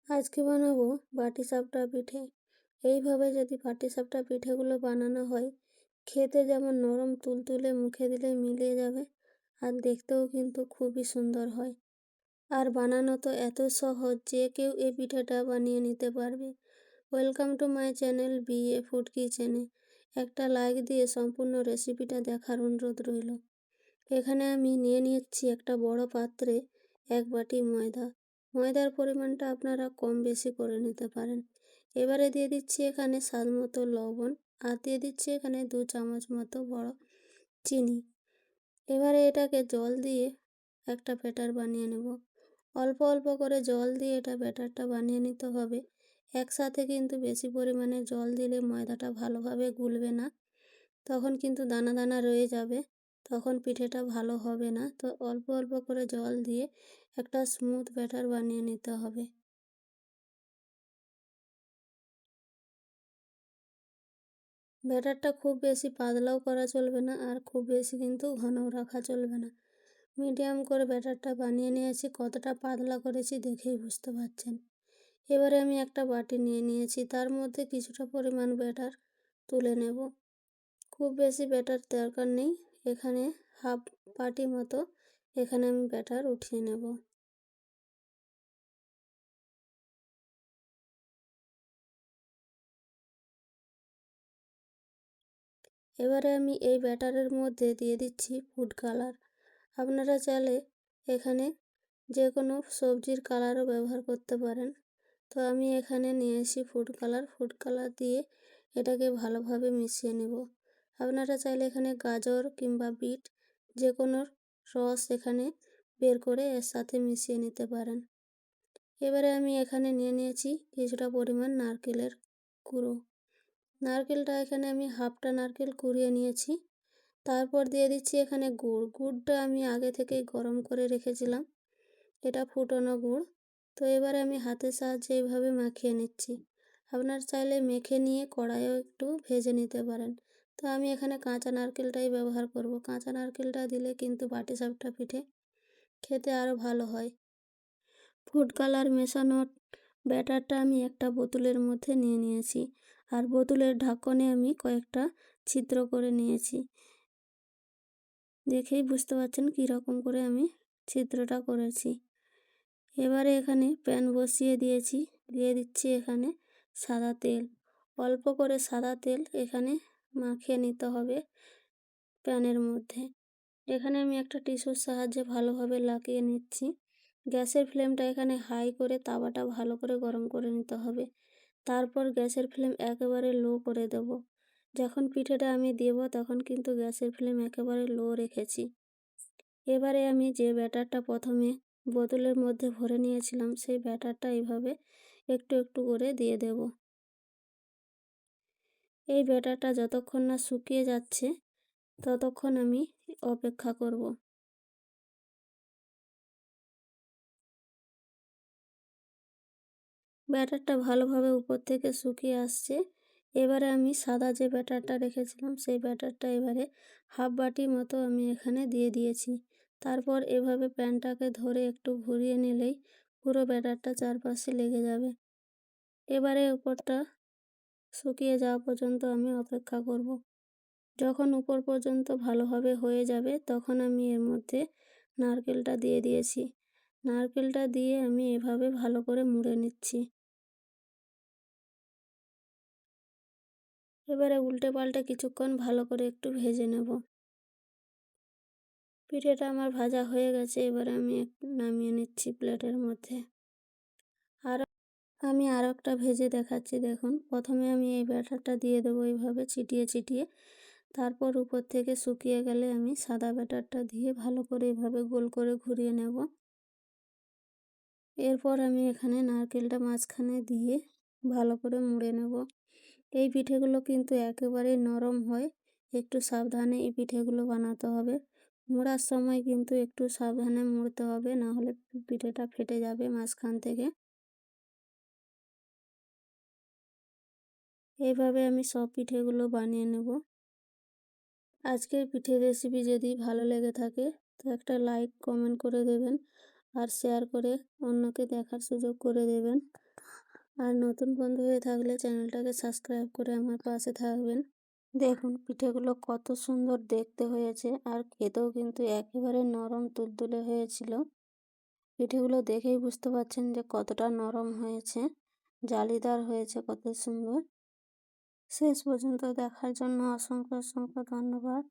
আজকে বানাবো পাটিসাপটা পিঠে। এইভাবে যদি পাটিসাপটা পিঠেগুলো বানানো হয়, খেতে যেমন নরম তুলতুলে, মুখে দিলেই মিলিয়ে যাবে, আর দেখতেও কিন্তু খুবই সুন্দর হয়। আর বানানো তো এত সহজ যে কেউ এই পিঠেটা বানিয়ে নিতে পারবে। Welcome to my channel BA food কিচেনে। একটা লাইক দিয়ে সম্পূর্ণ রেসিপিটা দেখার অনুরোধ রইল। এখানে আমি নিয়ে নিচ্ছি একটা বড় পাত্রে 1 বাটি ময়দা। ময়দার পরিমাণটা আপনারা কম বেশি করে নিতে পারেন। এবারে দিয়ে দিচ্ছি এখানে স্বাদ মতো লবণ, আর দিয়ে দিচ্ছি এখানে 2 চামচ মতো বড় চিনি। এবারে এটাকে জল দিয়ে একটা ব্যাটার বানিয়ে নেব। অল্প অল্প করে জল দিয়ে এটা ব্যাটারটা বানিয়ে নিতে হবে। একসাথে কিন্তু বেশি পরিমাণে জল দিলে ময়দাটা ভালোভাবে গুলবে না, তখন কিন্তু দানা দানা রয়ে যাবে, তখন পিঠেটা ভালো হবে না। তো অল্প অল্প করে জল দিয়ে একটা স্মুথ ব্যাটার বানিয়ে নিতে হবে। ব্যাটারটা খুব বেশি পাতলাও করা চলবে না, আর খুব বেশি কিন্তু ঘনও রাখা চলবে না। মিডিয়াম করে ব্যাটারটা বানিয়ে নিয়েছি। কতটা পাতলা করেছি দেখেই বুঝতে পারছেন। এবারে আমি একটা বাটি নিয়ে নিয়েছি, তার মধ্যে কিছুটা পরিমাণ ব্যাটার তুলে নেব। খুব বেশি ব্যাটার দরকার নেই, এখানে হাফ বাটি মতো এখানে আমি ব্যাটার উঠিয়ে নেব। এবারে আমি এই ব্যাটারের মধ্যে দিয়ে দিচ্ছি ফুড কালার। আপনারা চাইলে এখানে যে কোনো সবজির কালারও ব্যবহার করতে পারেন। তো আমি এখানে নিয়েছি ফুড কালার। ফুড কালার দিয়ে এটাকে ভালোভাবে মিশিয়ে নেব। আপনারা চাইলে এখানে গাজর কিংবা বিট যে কোনো রস এখানে বের করে এর সাথে মিশিয়ে নিতে পারেন। এবারে আমি এখানে নিয়ে নিয়েছি কিছুটা পরিমাণ নারকেলের কুড়ো। নারকেলটা এখানে আমি হাফটা নারকেল কুড়িয়ে নিয়েছি। তারপর দিয়ে দিচ্ছি এখানে গুড়। গুড়টা আমি আগে থেকেই গরম করে রেখেছিলাম, এটা ফুটানো গুড়। তো এবারে আমি হাতের সাহায্যে এইভাবে মাখিয়ে নিচ্ছি। আপনার চাইলে মেখে নিয়ে কড়াইও একটু ভেজে নিতে পারেন। তো আমি এখানে কাঁচা নারকেলটাই ব্যবহার করব। কাঁচা নারকেলটা দিলে কিন্তু পাটিসাপটা পিঠে খেতে আরও ভালো হয়। ফুড কালার মেশানোর ব্যাটারটা আমি একটা বোতলের মধ্যে নিয়ে নিয়েছি, আর বোতলের ঢাকনে আমি কয়েকটা ছিদ্র করে নিয়েছি। দেখেই বুঝতে পারছেন কীরকম করে আমি ছিদ্রটা করেছি। এবারে এখানে প্যান বসিয়ে দিয়েছি, দিয়ে দিচ্ছি এখানে সাদা তেল। অল্প করে সাদা তেল এখানে মাখিয়ে নিতে হবে প্যানের মধ্যে। এখানে আমি একটা টিস্যুর সাহায্যে ভালোভাবে লাগিয়ে নিচ্ছি। গ্যাসের ফ্লেমটা এখানে হাই করে তাওয়াটা ভালো করে গরম করে নিতে হবে। তারপর গ্যাসের ফ্লেম একেবারে লো করে দেব। যখন পিঠেটা আমি দেব তখন কিন্তু গ্যাসের ফ্লেম একেবারে লো রেখেছি। এবারে আমি যে ব্যাটারটা প্রথমে বোতলের মধ্যে ভরে নিয়েছিলাম, সেই ব্যাটারটা এইভাবে একটু একটু করে দিয়ে দেব। এই ব্যাটারটা যতক্ষণ না শুকিয়ে যাচ্ছে ততক্ষণ আমি অপেক্ষা করব। ব্যাটারটা ভালোভাবে উপর থেকে শুকিয়ে আসছে। এবারে আমি সাদা যে ব্যাটারটা রেখেছিলাম সেই ব্যাটারটা এবারে হাফ বাটি মতো আমি এখানে দিয়ে দিয়েছি। তারপর এভাবে প্যানটাকে ধরে একটু ঘুরিয়ে নিলেই পুরো ব্যাটারটা চারপাশে লেগে যাবে। এবারে উপরটা শুকিয়ে যাওয়া পর্যন্ত আমি অপেক্ষা করব। যখন উপর পর্যন্ত ভালোভাবে হয়ে যাবে তখন আমি এর মধ্যে নারকেলটা দিয়ে দিয়েছি। নারকেলটা দিয়ে আমি এভাবে ভালো করে মুড়ে নিচ্ছি। এবারে উল্টে পাল্টে কিছুক্ষণ ভালো করে একটু ভেজে নেব। পিঠেটা আমার ভাজা হয়ে গেছে, এবারে আমি নামিয়ে নিচ্ছি প্লেটের মধ্যে। আর আমি আরও একটা ভেজে দেখাচ্ছি, দেখুন। প্রথমে আমি এই ব্যাটারটা দিয়ে দেবো এইভাবে ছিটিয়ে ছিটিয়ে। তারপর উপর থেকে শুকিয়ে গেলে আমি সাদা ব্যাটারটা দিয়ে ভালো করে এইভাবে গোল করে ঘুরিয়ে নেব। এরপর আমি এখানে নারকেলটা মাঝখানে দিয়ে ভালো করে মুড়ে নেব। এই পিঠেগুলো কিন্তু একেবারেই নরম হয়, একটু সাবধানে এই পিঠেগুলো বানাতে হবে। মোড়ার সময় কিন্তু একটু সাবধানে মুড়তে হবে, না হলে পিঠেটা ফেটে যাবে মাঝখান থেকে। এইভাবে আমি সব পিঠেগুলো বানিয়ে নেব। আজকের পিঠের রেসিপি যদি ভালো লেগে থাকে তো একটা লাইক কমেন্ট করে দেবেন, আর শেয়ার করে অন্যকে দেখার সুযোগ করে দেবেন। আর নতুন বন্ধু হয়ে থাকলে চ্যানেলটাকে সাবস্ক্রাইব করে আমার পাশে থাকবেন। দেখুন পিঠেগুলো কত সুন্দর দেখতে হয়েছে আর খেতেও কিন্তু একেবারে নরম তুলতুলে হয়েছিল। পিঠেগুলো দেখেই বুঝতে পারছেন যে কতটা নরম হয়েছে, জালিদার হয়েছে কত সুন্দর। শেষ পর্যন্ত দেখার জন্য অসংখ্য অসংখ্য ধন্যবাদ।